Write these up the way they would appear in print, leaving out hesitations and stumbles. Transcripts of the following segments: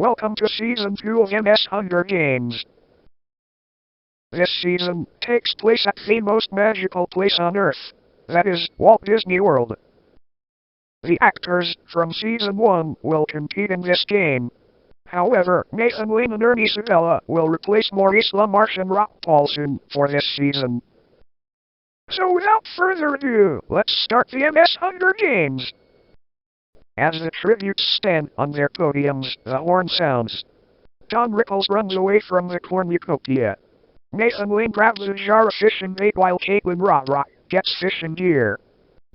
Welcome to Season 2 of MS Hunger Games. This season takes place at the most magical place on Earth. That is, Walt Disney World. The actors from Season 1 will compete in this game. However, Nathan Lane and Ernie Sabella will replace Maurice LaMarche and Rock Paulson for this season. So without further ado, let's start the MS Hunger Games. As the tributes stand on their podiums, the horn sounds. Don Rickles runs away from the cornucopia. Nathan Lane grabs a jar of fishing bait while Caitlin Rah-Rah gets fishing gear.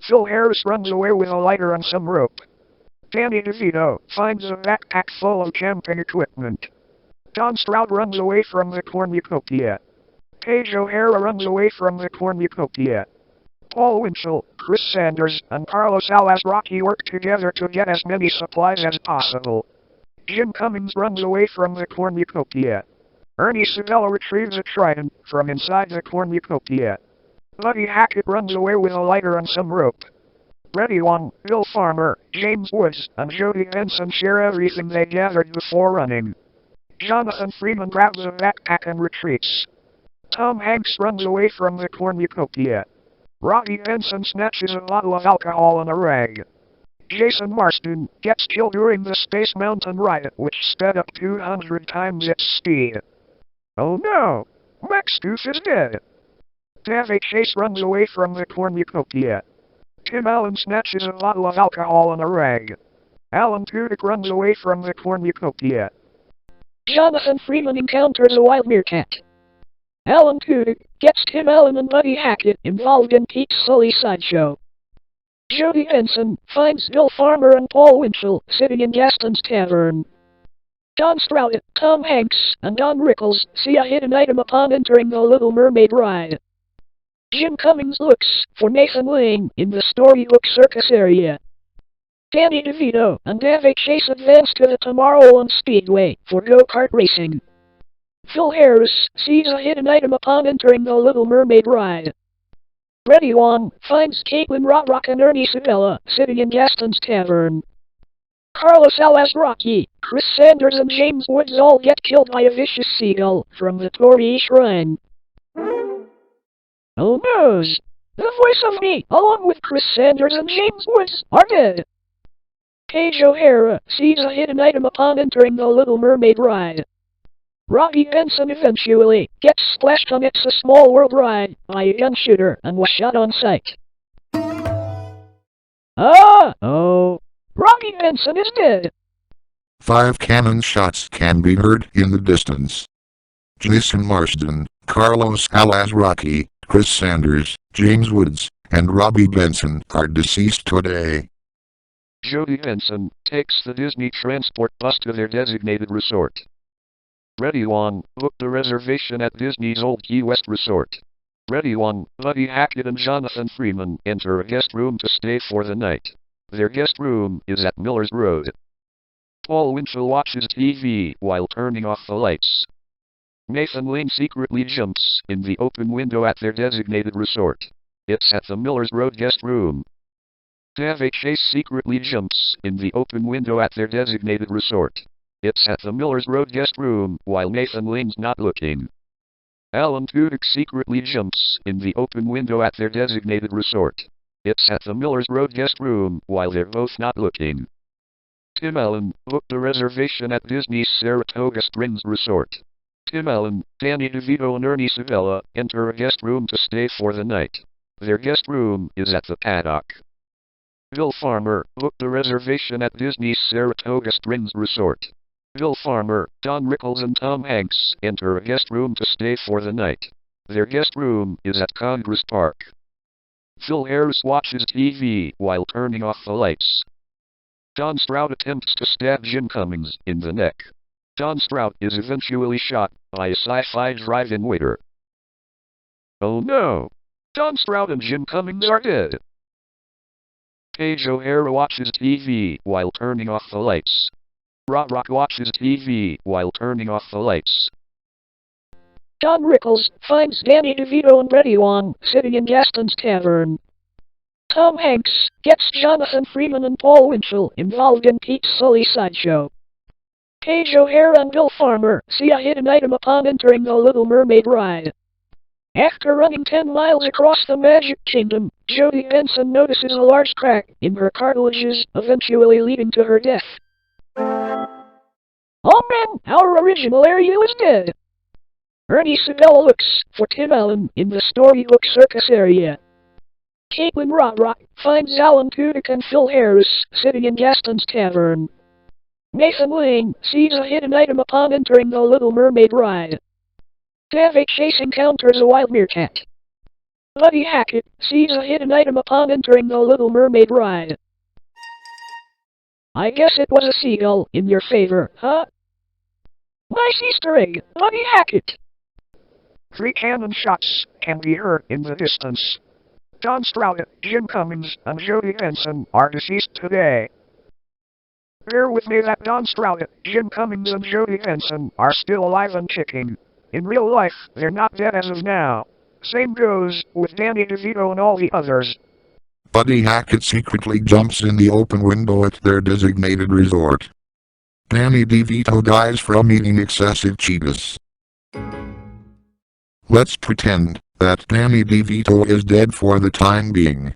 Phil Harris runs away with a lighter and some rope. Danny DeVito finds a backpack full of camping equipment. Don Stroud runs away from the cornucopia. Paige O'Hara runs away from the cornucopia. Paul Winchell, Chris Sanders, and Carlos Alazraqui work together to get as many supplies as possible. Jim Cummings runs away from the cornucopia. Ernie Sabella retrieves a trident from inside the cornucopia. Buddy Hackett runs away with a lighter and some rope. Reddy Wong, Bill Farmer, James Woods, and Jody Benson share everything they gathered before running. Jonathan Freeman grabs a backpack and retreats. Tom Hanks runs away from the cornucopia. Robbie Benson snatches a bottle of alcohol and a rag. Jason Marsden gets killed during the Space Mountain riot, which sped up 200 times its speed. Oh no! Max Goof is dead! Davy Chase runs away from the cornucopia. Tim Allen snatches a bottle of alcohol and a rag. Alan Tudyk runs away from the cornucopia. Jonathan Freeman encounters a wild meerkat. Alan Tudyk gets Tim Allen and Buddy Hackett involved in Pete Sully's sideshow. Jody Benson finds Bill Farmer and Paul Winchell sitting in Gaston's tavern. John Stroud, Tom Hanks, and Don Rickles see a hidden item upon entering the Little Mermaid ride. Jim Cummings looks for Nathan Lane in the Storybook Circus area. Danny DeVito and Davy Chase advance to the Tomorrowland Speedway for go-kart racing. Phil Harris sees a hidden item upon entering the Little Mermaid ride. Reddy Wong finds Caitlin Rah-Rah and Ernie Sabella sitting in Gaston's tavern. Carlos Alazraqui, Chris Sanders, and James Woods all get killed by a vicious seagull from the Torii Shrine. Oh no! The voice of me, along with Chris Sanders and James Woods, are dead. Paige O'Hara sees a hidden item upon entering the Little Mermaid ride. Robbie Benson eventually gets splashed on It's a Small World ride by a young shooter and was shot on sight. Robbie Benson is dead. 5 cannon shots can be heard in the distance. Jason Marsden, Carlos Alazraqui, Chris Sanders, James Woods, and Robbie Benson are deceased today. Jody Benson takes the Disney transport bus to their designated resort. Reddy Wong booked a reservation at Disney's Old Key West Resort. Reddy Wong, Buddy Hackett, and Jonathan Freeman enter a guest room to stay for the night. Their guest room is at Miller's Road. Paul Winchell watches TV while turning off the lights. Nathan Lane secretly jumps in the open window at their designated resort. It's at the Miller's Road guest room. Davy Chase secretly jumps in the open window at their designated resort. It's at the Miller's Road guest room while Nathan Lane's not looking. Alan Tudyk secretly jumps in the open window at their designated resort. It's at the Miller's Road guest room while they're both not looking. Tim Allen booked a reservation at Disney's Saratoga Springs Resort. Tim Allen, Danny DeVito, and Ernie Sabella enter a guest room to stay for the night. Their guest room is at the Paddock. Bill Farmer booked a reservation at Disney's Saratoga Springs Resort. Bill Farmer, Don Rickles, and Tom Hanks enter a guest room to stay for the night. Their guest room is at Congress Park. Phil Harris watches TV while turning off the lights. Don Stroud attempts to stab Jim Cummings in the neck. Don Stroud is eventually shot by a sci-fi drive-in waiter. Oh no! Don Stroud and Jim Cummings are dead. Paige O'Hara watches TV while turning off the lights. Rah-Rah watches TV while turning off the lights. Don Rickles finds Danny DeVito and Reddy Wong sitting in Gaston's tavern. Tom Hanks gets Jonathan Freeman and Paul Winchell involved in Pete Sully's sideshow. Paige O'Hara and Bill Farmer see a hidden item upon entering the Little Mermaid ride. After running 10 miles across the Magic Kingdom, Jody Benson notices a large crack in her cartilages, eventually leading to her death. Oh man, our original Ariel is dead! Ernie Sabella looks for Tim Allen in the Storybook Circus area. Caitlin Rodrock finds Alan Tudyk and Phil Harris sitting in Gaston's Tavern. Nathan Lane sees a hidden item upon entering the Little Mermaid ride. Davy Chase encounters a wild meerkat. Buddy Hackett sees a hidden item upon entering the Little Mermaid ride. I guess it was a seagull in your favor, huh? Nice Easter egg, Buddy Hackett! 3 cannon shots can be heard in the distance. John Stroud, Jim Cummings, and Jody Benson are deceased today. Bear with me that Don Stroud, Jim Cummings, and Jody Benson are still alive and kicking. In real life, they're not dead as of now. Same goes with Danny DeVito and all the others. Buddy Hackett secretly jumps in the open window at their designated resort. Danny DeVito dies from eating excessive Cheetos. Let's pretend that Danny DeVito is dead for the time being.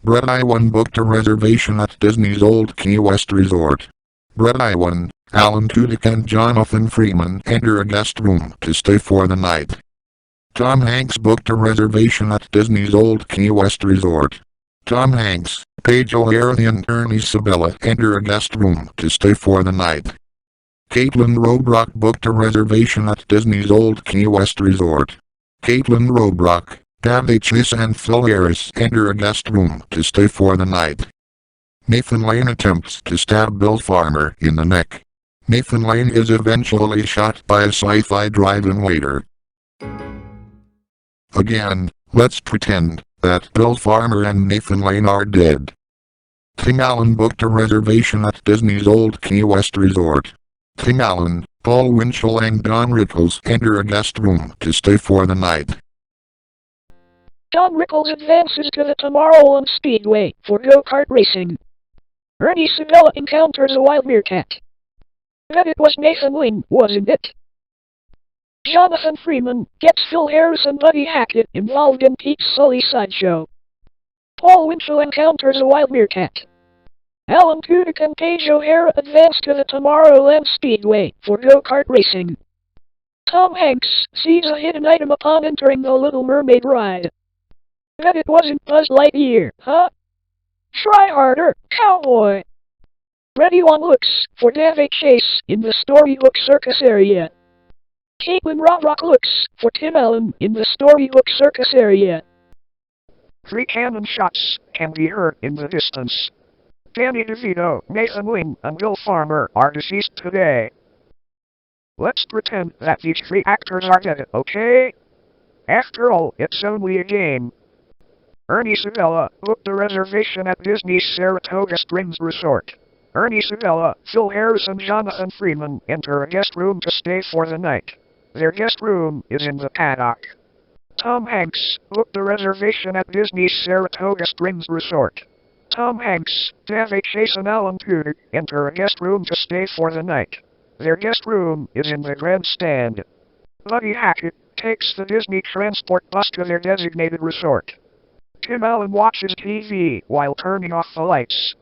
Brett Iwan booked a reservation at Disney's Old Key West Resort. Brett Iwan, Alan Tudyk and Jonathan Freeman enter a guest room to stay for the night. Tom Hanks booked a reservation at Disney's Old Key West Resort. Tom Hanks, Paige O'Hara and Ernie Sabella enter a guest room to stay for the night. Caitlin Robrock booked a reservation at Disney's Old Key West Resort. Caitlin Robrock, Davy Chase and Phil Harris enter a guest room to stay for the night. Nathan Lane attempts to stab Bill Farmer in the neck. Nathan Lane is eventually shot by a sci-fi drive-in waiter. Again, let's pretend that Bill Farmer and Nathan Lane are dead. Tim Allen booked a reservation at Disney's Old Key West Resort. Tim Allen, Paul Winchell and Don Rickles enter a guest room to stay for the night. Don Rickles advances to the Tomorrowland Speedway for go-kart racing. Ernie Sabella encounters a wild meerkat. Bet it was Nathan Lane, wasn't it? Jonathan Freeman gets Phil Harris and Buddy Hackett involved in Pete Sully's sideshow. Paul Winchell encounters a wild meerkat. Alan Tudyk and Paige O'Hara advance to the Tomorrowland Speedway for go-kart racing. Tom Hanks sees a hidden item upon entering the Little Mermaid ride. Bet it wasn't Buzz Lightyear, huh? Try harder, cowboy! Ready One looks for Davy Chase in the Storybook Circus area. Caitlin Rodrock looks for Tim Allen in the Storybook Circus area. 3 cannon shots can be heard in the distance. Danny DeVito, Nathan Lane, and Bill Farmer are deceased today. Let's pretend that these 3 actors are dead, okay? After all, it's only a game. Ernie Sabella booked a reservation at Disney's Saratoga Springs Resort. Ernie Sabella, Phil Harris and Jonathan Freeman enter a guest room to stay for the night. Their guest room is in the paddock. Tom Hanks booked a reservation at Disney's Saratoga Springs Resort. Tom Hanks, Davy Chase and Alan Tudyk enter a guest room to stay for the night. Their guest room is in the grandstand. Buddy Hackett takes the Disney transport bus to their designated resort. Tim Allen watches TV while turning off the lights.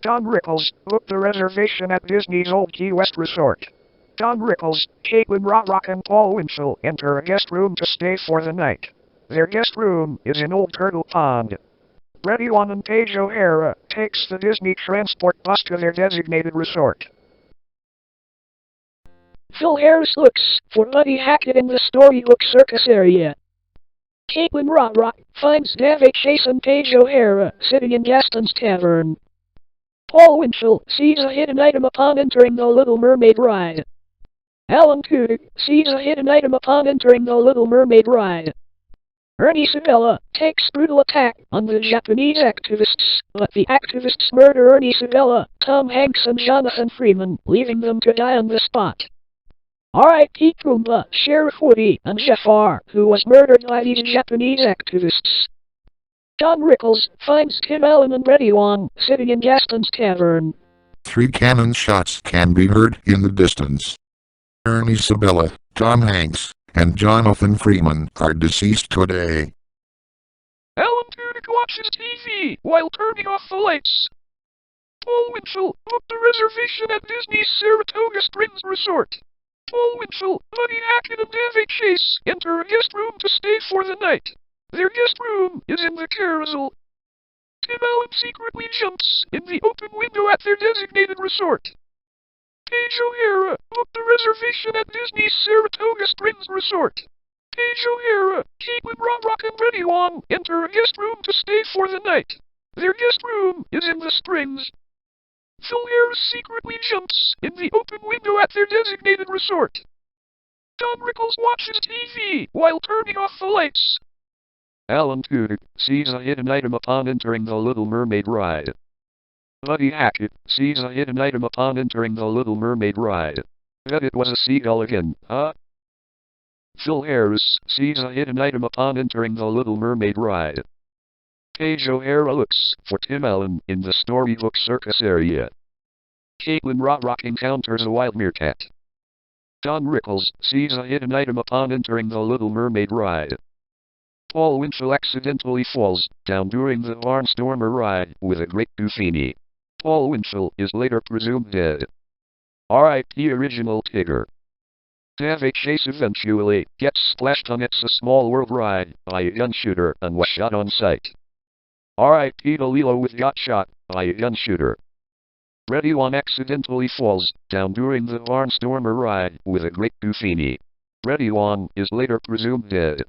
Don Rickles booked a reservation at Disney's Old Key West Resort. Don Rickles, Caitlin Rodrock and Paul Winchell enter a guest room to stay for the night. Their guest room is in Old Turtle Pond. Ready One and Paige O'Hara takes the Disney transport bus to their designated resort. Phil Harris looks for Buddy Hackett in the Storybook Circus area. Caitlin Rodrock finds Davy Chase and Paige O'Hara sitting in Gaston's Tavern. Paul Winchell sees a hidden item upon entering the Little Mermaid ride. Alan Tudyk sees a hidden item upon entering the Little Mermaid ride. Ernie Sabella takes brutal attack on the Japanese activists, but the activists murder Ernie Sabella, Tom Hanks and Jonathan Freeman, leaving them to die on the spot. R.I.P. Pumbaa, Sheriff Woody, and Jafar, who was murdered by these Japanese activists. Don Rickles finds Tim Allen and Reddy Wong sitting in Gaston's Tavern. Three cannon shots can be heard in the distance. Ernie Sabella, Tom Hanks, and Jonathan Freeman are deceased today. Alan Tudyk watches TV while turning off the lights. Paul Winchell booked a reservation at Disney's Saratoga Springs Resort. Paul Winchell, Buddy Hackett, and Davy Chase enter a guest room to stay for the night. Their guest room is in the carousel. Tim Allen secretly jumps in the open window at their designated resort. Paige O'Hara booked a reservation at Disney's Saratoga Springs Resort. Paige O'Hara, Caitlin Rodrock, and Reddy Wong enter a guest room to stay for the night. Their guest room is in the Springs. Phil Harris secretly jumps in the open window at their designated resort. Don Rickles watches TV while turning off the lights. Alan Tudyk sees a hidden item upon entering the Little Mermaid ride. Buddy Hackett sees a hidden item upon entering the Little Mermaid ride. Bet it was a seagull again, huh? Phil Harris sees a hidden item upon entering the Little Mermaid ride. Paige O'Hara looks for Tim Allen in the Storybook Circus area. Caitlin Rodrock encounters a wild meerkat. Don Rickles sees a hidden item upon entering the Little Mermaid ride. Paul Winchell accidentally falls down during the Barnstormer ride with a Great Buffini. Paul Winchell is later presumed dead. R.I.P. Original Tigger. Davy Chase eventually gets splashed on It's a Small World ride by a gun shooter and was shot on sight. R.I.P. to Lilo with got shot by a gun shooter. Reddy Wong accidentally falls down during the Barnstormer ride with a Great Buffini. Reddy Wong is later presumed dead.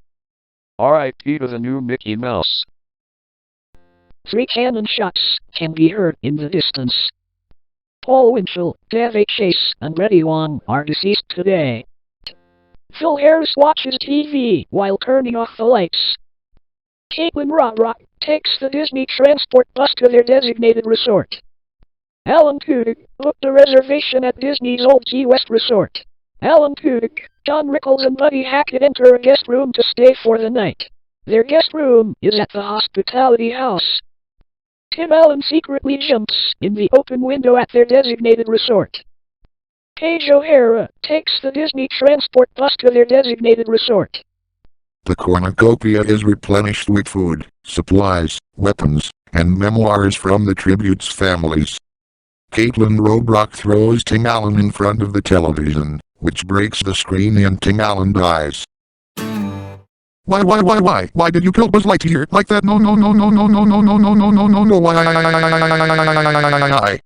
R.I.P. to the new Mickey Mouse. Three cannon shots can be heard in the distance. Paul Winchell, Davy Chase, and Reddy Wong are deceased today. Phil Harris watches TV while turning off the lights. Caitlin Rodrock takes the Disney transport bus to their designated resort. Alan Tudyk booked a reservation at Disney's Old Key West Resort. Alan Tudyk, Don Rickles, and Buddy Hackett enter a guest room to stay for the night. Their guest room is at the Hospitality House. Tim Allen secretly jumps in the open window at their designated resort. Paige O'Hara takes the Disney transport bus to their designated resort. The cornucopia is replenished with food, supplies, weapons, and memoirs from the tributes' families. Caitlin Rodrock throws Tim Allen in front of the television, which breaks the screen and Tim Allen dies. Why did you kill Buzz Lightyear like that? No, why?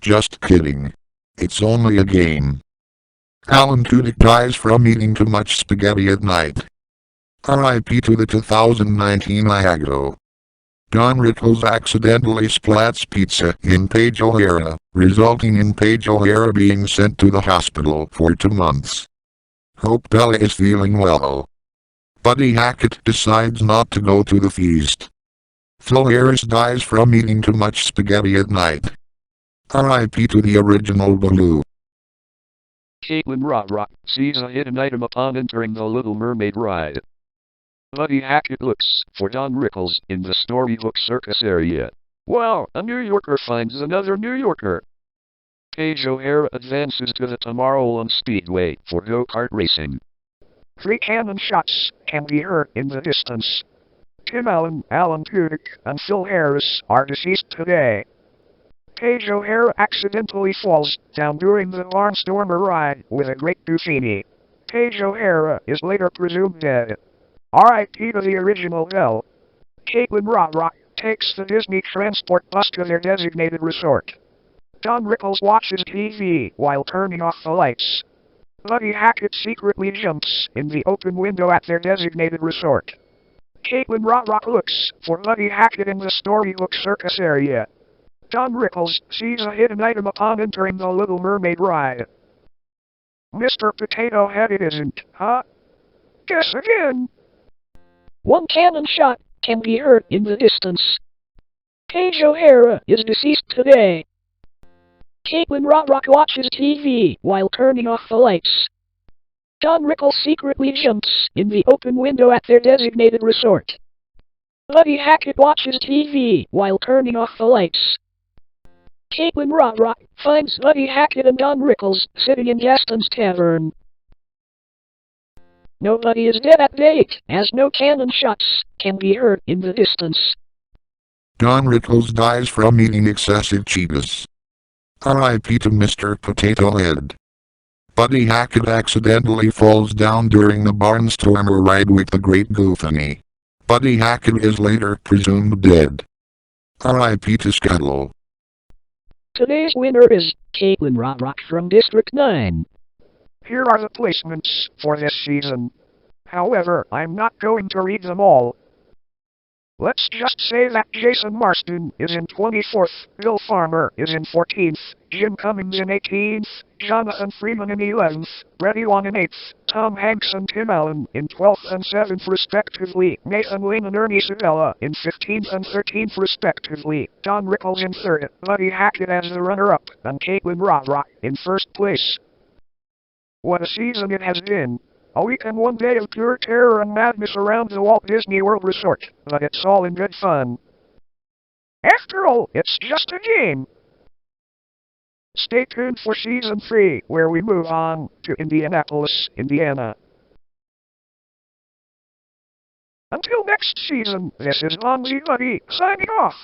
Just kidding. It's only a game. Alan Tudyk dies from eating too much spaghetti at night. R.I.P. to the 2019 Iago. Don Rickles accidentally splats pizza in Paige O'Hara, resulting in Paige O'Hara being sent to the hospital for 2 months. Hope Bella is feeling well. Buddy Hackett decides not to go to the feast. Phil Harris dies from eating too much spaghetti at night. R.I.P. to the original Baloo. Caitlin Rodrock sees a hidden item upon entering the Little Mermaid ride. Buddy Hackett looks for Don Rickles in the Storybook Circus area. Wow, a New Yorker finds another New Yorker. Paige O'Hara advances to the Tomorrowland Speedway for go-kart racing. Three cannon shots can be heard in the distance. Tim Allen, Alan Tudyk, and Phil Harris are deceased today. Paige O'Hara accidentally falls down during the Barnstormer ride with a Great Buffini. Paige O'Hara is later presumed dead. R.I.P. to the original Belle. Caitlin Rodrock takes the Disney transport bus to their designated resort. Don Rickles watches TV while turning off the lights. Buddy Hackett secretly jumps in the open window at their designated resort. Caitlin Rodrock looks for Buddy Hackett in the Storybook Circus area. Don Rickles sees a hidden item upon entering the Little Mermaid ride. Mr. Potato Head it isn't, huh? Guess again. One cannon shot can be heard in the distance. Paige O'Hara is deceased today. Caitlin Rodrock watches TV while turning off the lights. Don Rickles secretly jumps in the open window at their designated resort. Buddy Hackett watches TV while turning off the lights. Caitlin Rodrock finds Buddy Hackett and Don Rickles sitting in Gaston's tavern. Nobody is dead at date, as no cannon shots can be heard in the distance. Don Rickles dies from eating excessive Cheetos. R.I.P. to Mr. Potato Head. Buddy Hackett accidentally falls down during the Barnstormer ride with the Great Goothany. Buddy Hackett is later presumed dead. R.I.P. to Scuttle. Today's winner is Caitlin Rodrock from District 9. Here are the placements for this season. However, I'm not going to read them all. Let's just say that Jason Marsden is in 24th, Bill Farmer is in 14th, Jim Cummings in 18th, Jonathan Freeman in 11th, Brady Wan in 8th, Tom Hanks and Tim Allen in 12th and 7th respectively, Nathan Lane and Ernie Sabella in 15th and 13th respectively, Don Rickles in 3rd, Buddy Hackett as the runner-up, and Caitlin Rodrock in 1st place. What a season it has been. A week and 1 day of pure terror and madness around the Walt Disney World Resort, but it's all in good fun. After all, it's just a game. Stay tuned for Season 3, where we move on to Indianapolis, Indiana. Until next season, this is Lonzy Buddy, signing off.